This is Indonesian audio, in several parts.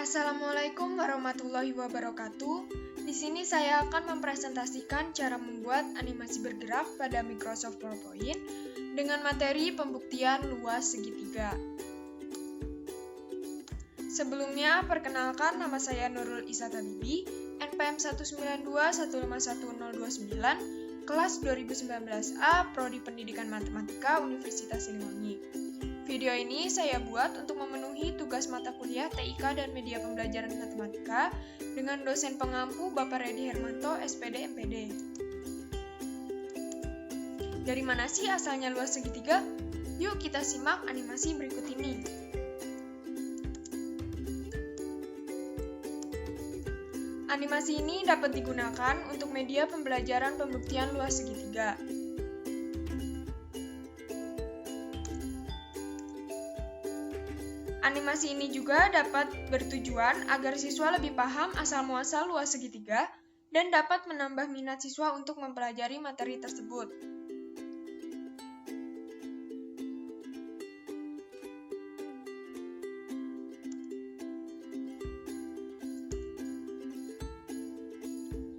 Assalamualaikum warahmatullahi wabarakatuh. Di sini saya akan mempresentasikan cara membuat animasi bergerak pada Microsoft PowerPoint dengan materi pembuktian luas segitiga. Sebelumnya, perkenalkan nama saya Nurul Isa Tabibi, NPM 192151029, kelas 2019A, Prodi Pendidikan Matematika, Universitas Siliwangi. Video ini saya buat untuk memenuhi tugas mata kuliah TIK dan Media Pembelajaran Matematika dengan dosen pengampu Bapak Redi Hermanto, SPD MPD. Dari mana sih asalnya luas segitiga? Yuk kita simak animasi berikut ini. Animasi ini dapat digunakan untuk media pembelajaran pembuktian luas segitiga. Animasi ini juga dapat bertujuan agar siswa lebih paham asal-muasal luas segitiga dan dapat menambah minat siswa untuk mempelajari materi tersebut.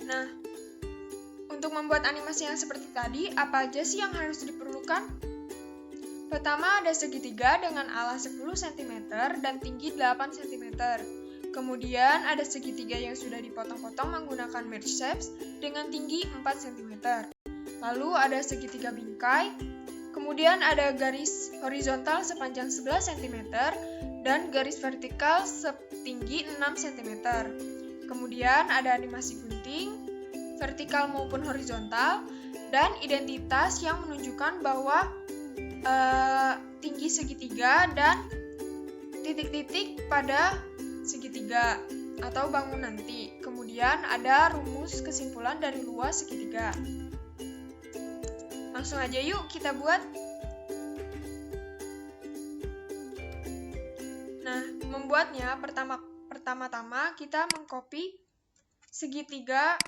Nah, untuk membuat animasi yang seperti tadi, apa aja sih yang harus diperlukan? Pertama, ada segitiga dengan alas 10 cm dan tinggi 8 cm. Kemudian, ada segitiga yang sudah dipotong-potong menggunakan merge shapes dengan tinggi 4 cm. Lalu, ada segitiga bingkai. Kemudian, ada garis horizontal sepanjang 11 cm dan garis vertikal setinggi 6 cm. Kemudian, ada animasi gunting, vertikal maupun horizontal, dan identitas yang menunjukkan bahwa tinggi segitiga dan titik-titik pada segitiga atau bangun nanti. Kemudian ada rumus kesimpulan dari luas segitiga. Langsung aja yuk kita buat. Nah, membuatnya pertama-tama kita mengcopy segitiga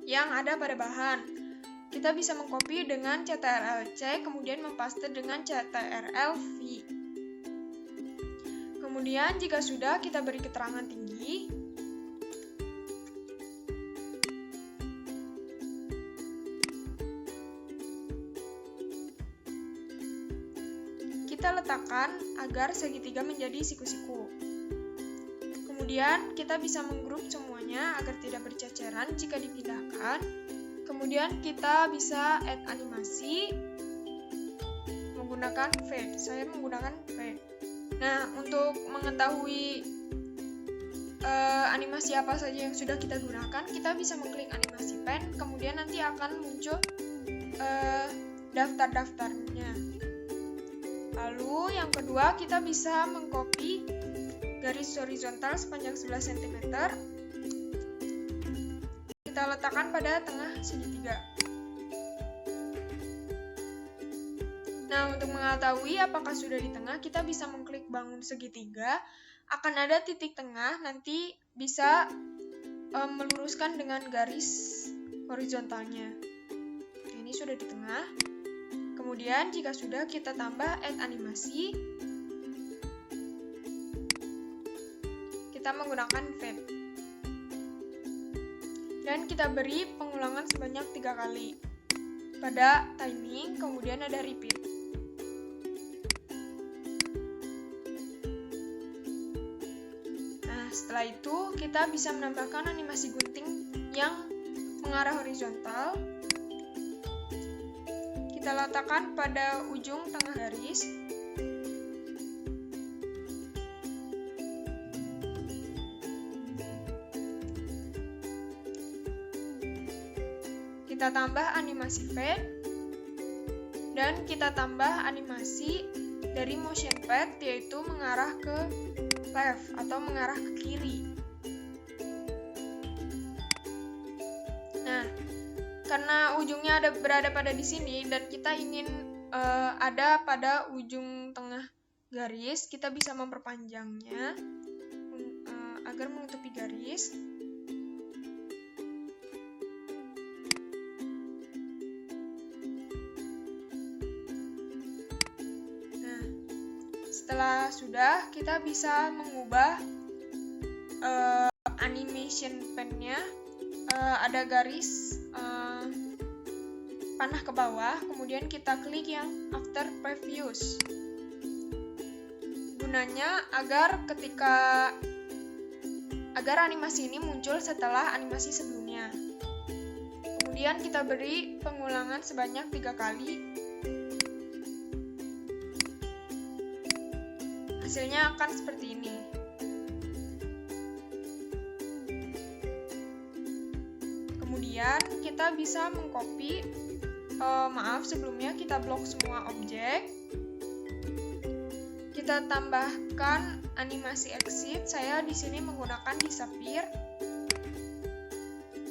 yang ada pada bahan. Kita bisa mengcopy dengan Ctrl+C, kemudian mempaste dengan Ctrl+V. Kemudian jika sudah, kita beri keterangan tinggi. Kita letakkan agar segitiga menjadi siku-siku. Kemudian kita bisa menggrup semuanya agar tidak berceceran jika dipindahkan. Kemudian kita bisa add animasi menggunakan fade. Saya menggunakan fade. Nah, untuk mengetahui animasi apa saja yang sudah kita gunakan, kita bisa mengklik animasi pen, kemudian nanti akan muncul daftar-daftarnya. Lalu yang kedua, kita bisa mengcopy garis horizontal sepanjang 11 cm. Kita letakkan pada tengah segitiga. Nah, untuk mengetahui apakah sudah di tengah, kita bisa mengklik bangun segitiga. Akan ada titik tengah, nanti bisa meluruskan dengan garis horizontalnya. Ini sudah di tengah. Kemudian, jika sudah, kita tambah add animasi. Kita menggunakan fade. Dan kita beri pengulangan sebanyak 3 kali. Pada timing, kemudian ada repeat. Nah, setelah itu kita bisa menambahkan animasi gunting yang mengarah horizontal. Kita letakkan pada ujung tengah garis. Kita tambah animasi fade dan kita tambah animasi dari motion pad, yaitu mengarah ke left atau mengarah ke kiri. Nah, karena ujungnya berada pada di sini dan kita ingin ada pada ujung tengah garis, kita bisa memperpanjangnya agar menutupi garis. Setelah sudah, kita bisa mengubah animation pen-nya ada garis panah ke bawah, kemudian kita klik yang after previews. Gunanya agar animasi ini muncul setelah animasi sebelumnya. Kemudian kita beri pengulangan sebanyak 3 kali. Hasilnya akan seperti ini. Kemudian kita bisa mengcopy, sebelumnya kita blok semua objek. Kita tambahkan animasi exit. Saya di sini menggunakan disappear.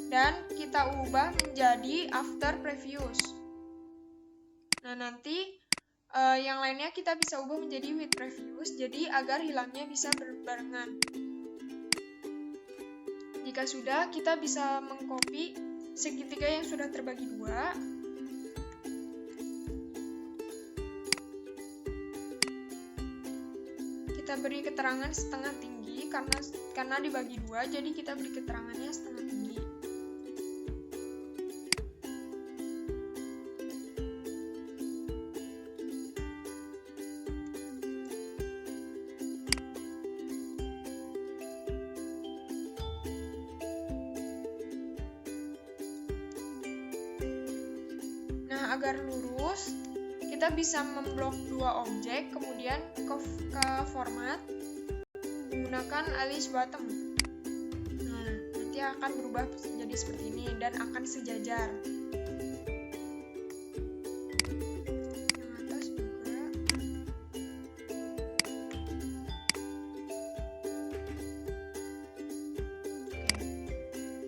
Dan kita ubah menjadi after previews. Nah, nanti yang lainnya kita bisa ubah menjadi with previews, jadi agar hilangnya bisa berbarengan. Jika sudah, kita bisa mengcopy segitiga yang sudah terbagi 2. Kita beri keterangan setengah tinggi karena dibagi 2, jadi kita beri keterangannya setengah tinggi. Nah, agar lurus, kita bisa memblok 2 objek, kemudian ke format menggunakan alias bottom. Nah, nanti akan berubah menjadi seperti ini dan akan sejajar. Yang atas juga. Oke.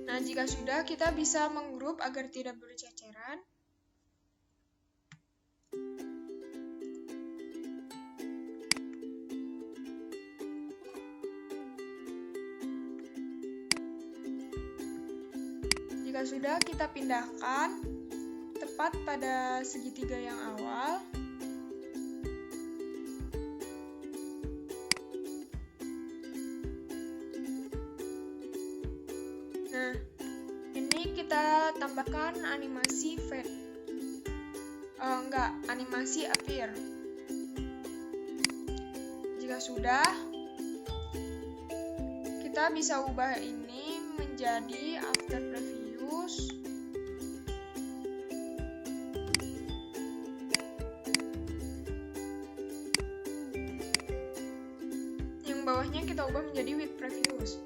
Nah, jika sudah, kita bisa menggrup agar tidak berceceran. Jika sudah, kita pindahkan tepat pada segitiga yang awal. Nah, ini kita tambahkan animasi fade. Animasi appear. Jika sudah, kita bisa ubah ini menjadi after previews. Yang bawahnya kita ubah menjadi with previews.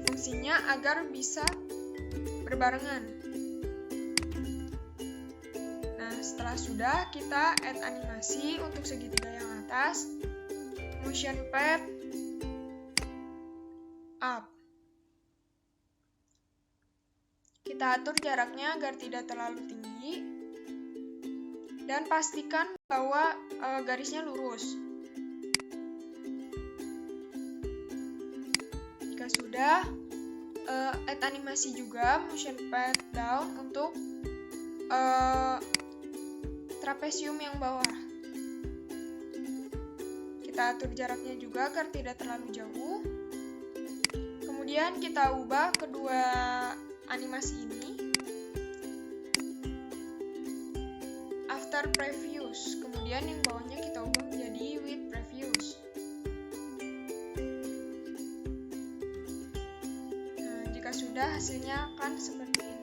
Fungsinya agar bisa berbarengan. Nah, setelah sudah, kita add animasi untuk segitiga yang atas. Motion pad up. Kita atur jaraknya agar tidak terlalu tinggi. Dan pastikan bahwa garisnya lurus. Jika sudah, add animasi juga motion pad down untuk trapesium yang bawah. Kita atur jaraknya juga agar tidak terlalu jauh. Kemudian kita ubah kedua animasi ini after previews. Kemudian yang bawahnya kita ubah menjadi with previews. Nah, jika sudah, hasilnya akan seperti ini.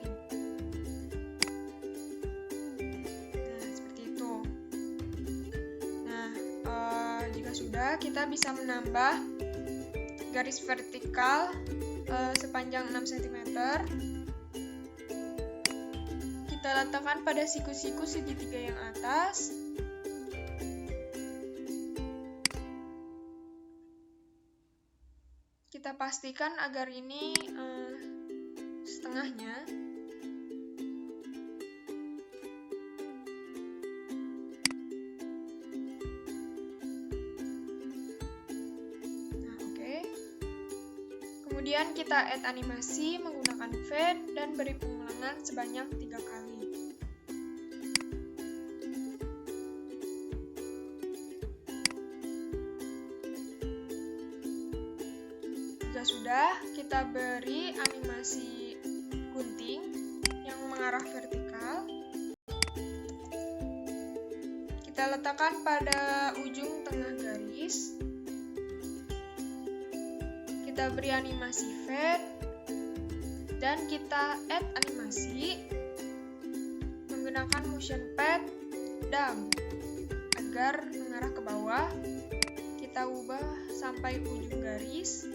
Sudah, kita bisa menambah garis vertikal sepanjang 6 cm. Kita letakkan pada siku-siku segitiga yang atas. Kita pastikan agar ini setengahnya. Kemudian kita add animasi menggunakan fade dan beri pengulangan sebanyak 3 kali. sudah, kita beri animasi gunting yang mengarah vertikal. Kita letakkan pada ujung tengah garis. Kita beri animasi fade dan kita add animasi menggunakan motion pad down agar mengarah ke bawah. Kita ubah sampai ujung garis.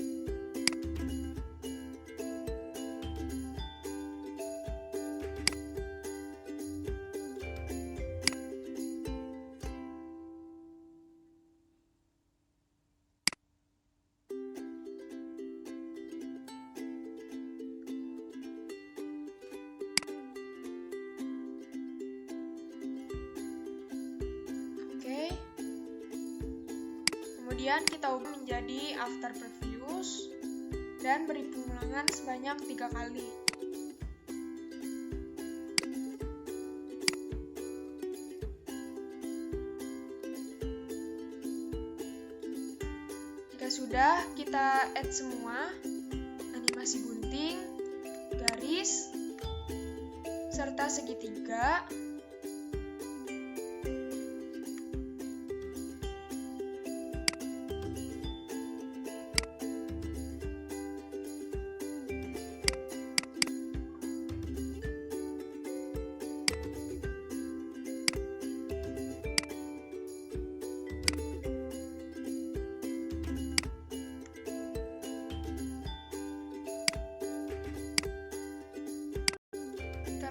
Kemudian kita ubah menjadi after previews dan beri pengulangan sebanyak 3 kali. Jika sudah, kita add semua animasi gunting, garis, serta segitiga.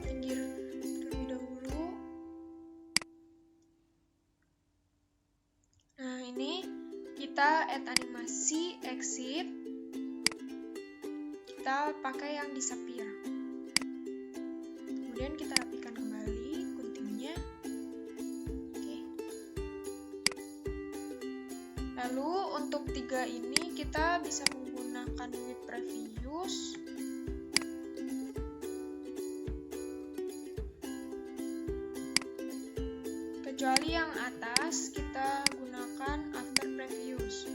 Pinggir terlebih dahulu. Nah, ini kita add animasi exit. Kita pakai yang disappear. Kemudian kita rapikan kembali guntingnya. Oke. Lalu untuk 3 ini kita bisa menggunakan with previews. Kecuali yang atas, kita gunakan after previews.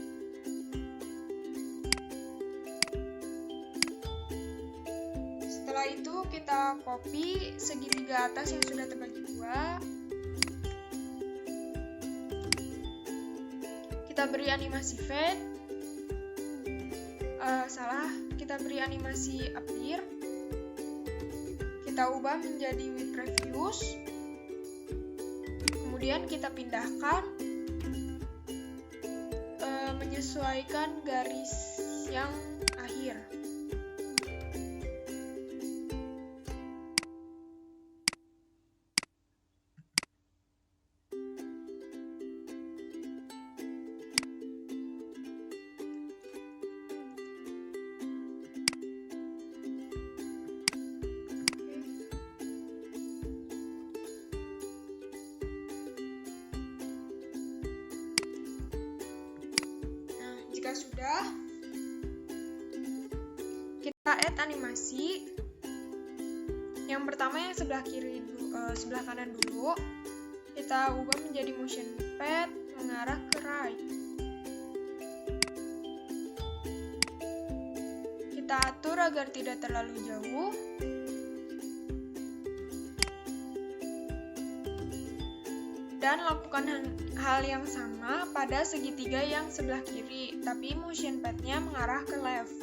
Setelah itu, kita copy segitiga atas yang sudah terbagi 2. Kita beri animasi fade. Kita beri animasi appear. Kita ubah menjadi with previews. Kemudian kita pindahkan menyesuaikan garis yang akhir. Jika sudah, kita add animasi. Yang pertama yang sebelah sebelah kanan dulu, kita ubah menjadi motion pad mengarah ke right. Kita atur agar tidak terlalu jauh. Dan lakukan hal yang sama pada segitiga yang sebelah kiri, tapi motion pad-nya mengarah ke left.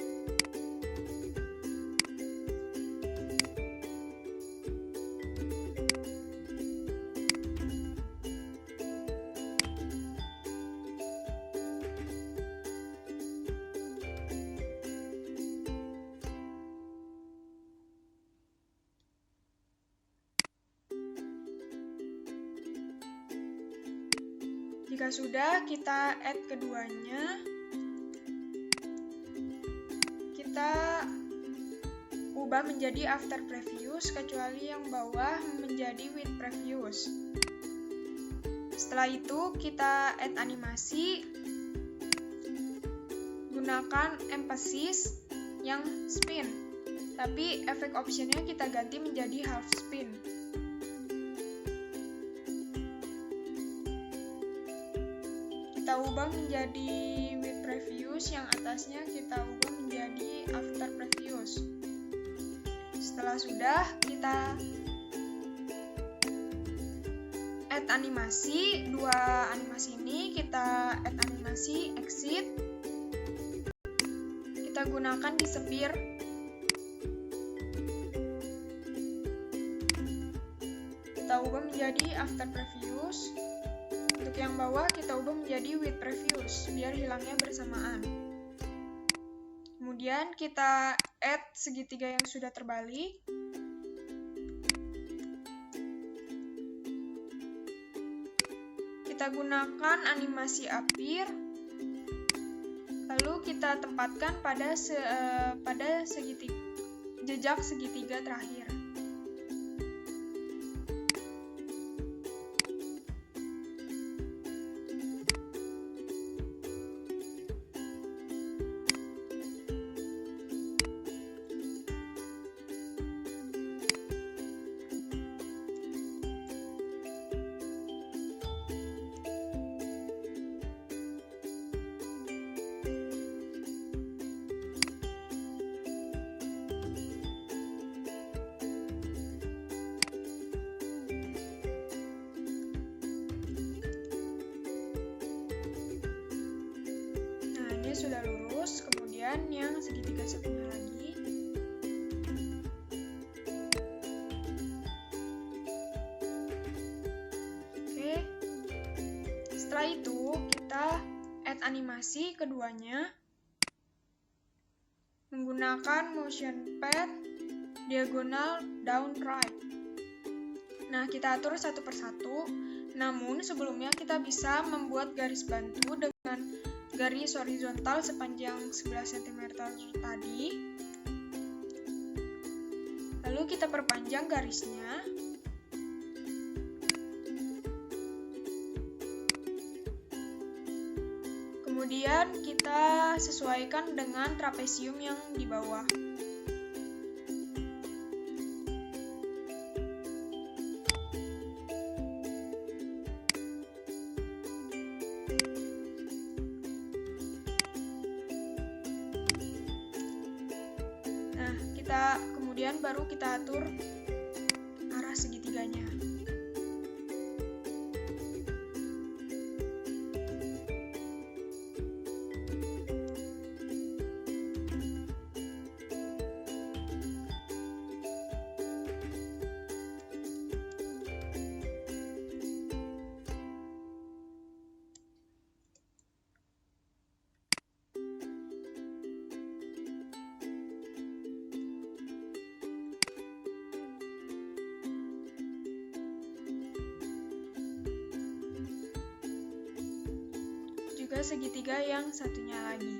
Jika sudah, kita add keduanya. Kita ubah menjadi after previews, kecuali yang bawah menjadi with previews. Setelah itu, kita add animasi. Gunakan emphasis yang spin, tapi efek optionnya kita ganti menjadi half spin. Kita ubah menjadi with previews. previous, yang atasnya kita ubah menjadi after previous. Setelah sudah, kita add animasi. Dua animasi ini kita add animasi exit. Kita gunakan di sphere. Kita ubah menjadi after previous. Untuk yang bawah kita ubah menjadi with previous biar hilangnya bersamaan. Kemudian kita add segitiga yang sudah terbalik. Kita gunakan animasi appear. Lalu kita tempatkan pada jejak segitiga terakhir. Sudah lurus, kemudian yang segitiga satunya lagi. Oke. Setelah itu kita add animasi keduanya menggunakan motion pad diagonal down right. Nah, kita atur satu persatu. Namun sebelumnya kita bisa membuat garis bantu dengan garis horizontal sepanjang 11 cm tadi. Lalu kita perpanjang garisnya. Kemudian kita sesuaikan dengan trapesium yang di bawah. Kemudian baru kita atur arah segitiganya. Juga segitiga yang satunya lagi.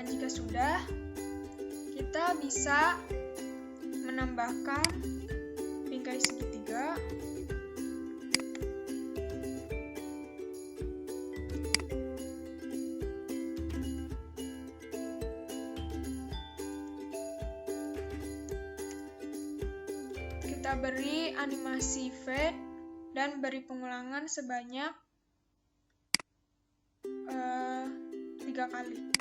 Jika sudah, kita bisa menambahkan bingkai segitiga. Kita beri animasi fade dan beri pengulangan sebanyak 3 kali.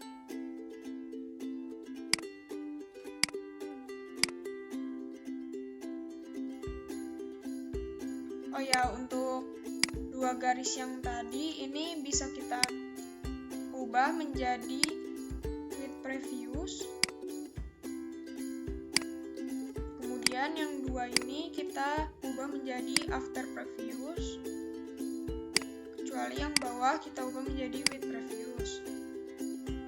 Oh ya, untuk dua garis yang tadi ini bisa kita ubah menjadi with previous. Kemudian yang dua ini kita ubah menjadi after previous. Kecuali yang bawah kita ubah menjadi with previous.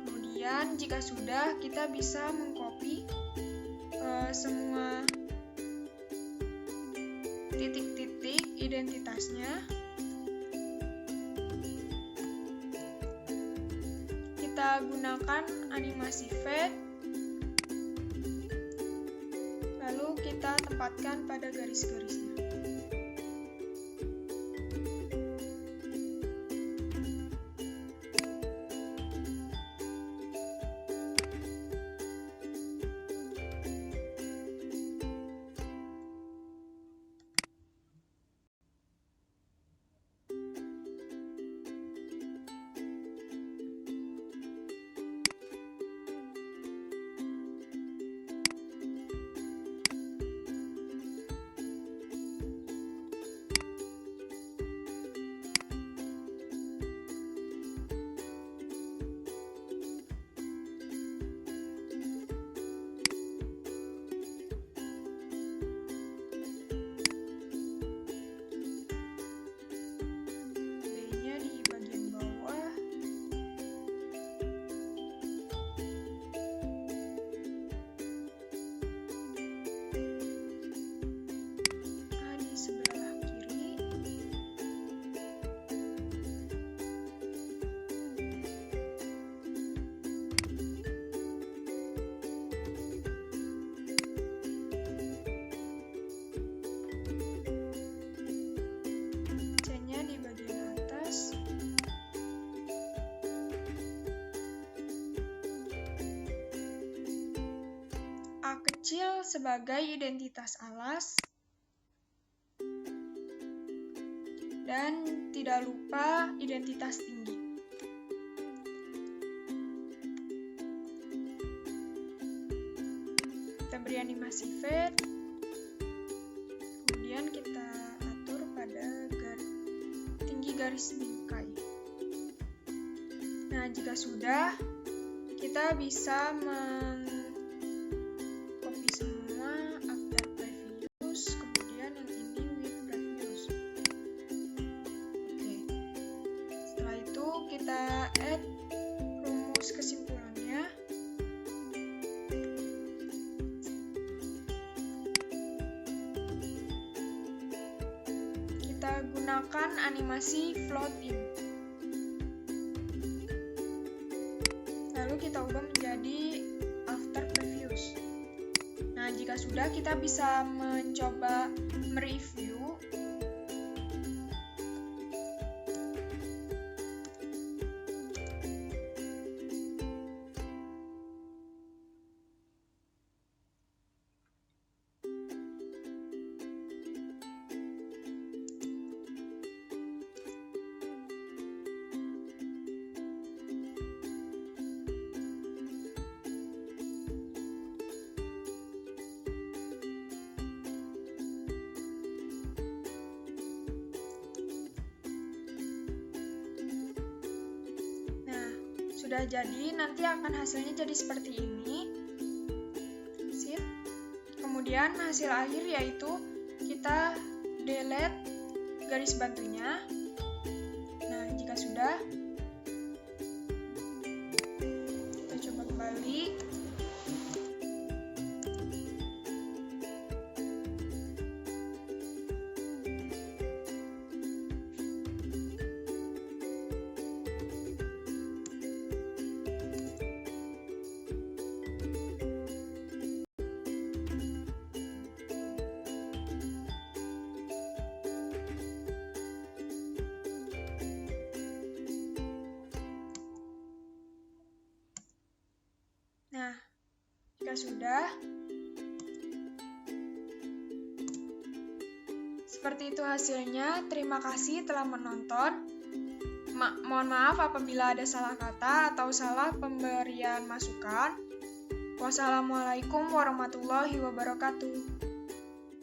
Kemudian jika sudah, kita bisa mengcopy semua titik-titik identitasnya. Kita kita gunakan animasi fade, lalu kita tempatkan pada garis-garisnya. A kecil sebagai identitas alas, dan tidak lupa identitas tinggi. Kita beri animasi fade, kemudian kita atur pada tinggi garis bingkai. Nah, jika sudah, kita bisa semua after previous, kemudian yang ini with previous. Oke. Setelah itu kita add rumus kesimpulannya. Kita gunakan animasi float in. Lalu kita ubah menjadi after previous. Nah, jika sudah, kita bisa mencoba mereview. Sudah jadi, nanti akan hasilnya jadi seperti ini. Sip. Kemudian hasil akhir yaitu kita delete garis bantunya. Nah, jika sudah, kita coba kembali. Nah, jika sudah, seperti itu hasilnya. Terima kasih telah menonton. Mohon maaf apabila ada salah kata atau salah pemberian masukan. Wassalamualaikum warahmatullahi wabarakatuh.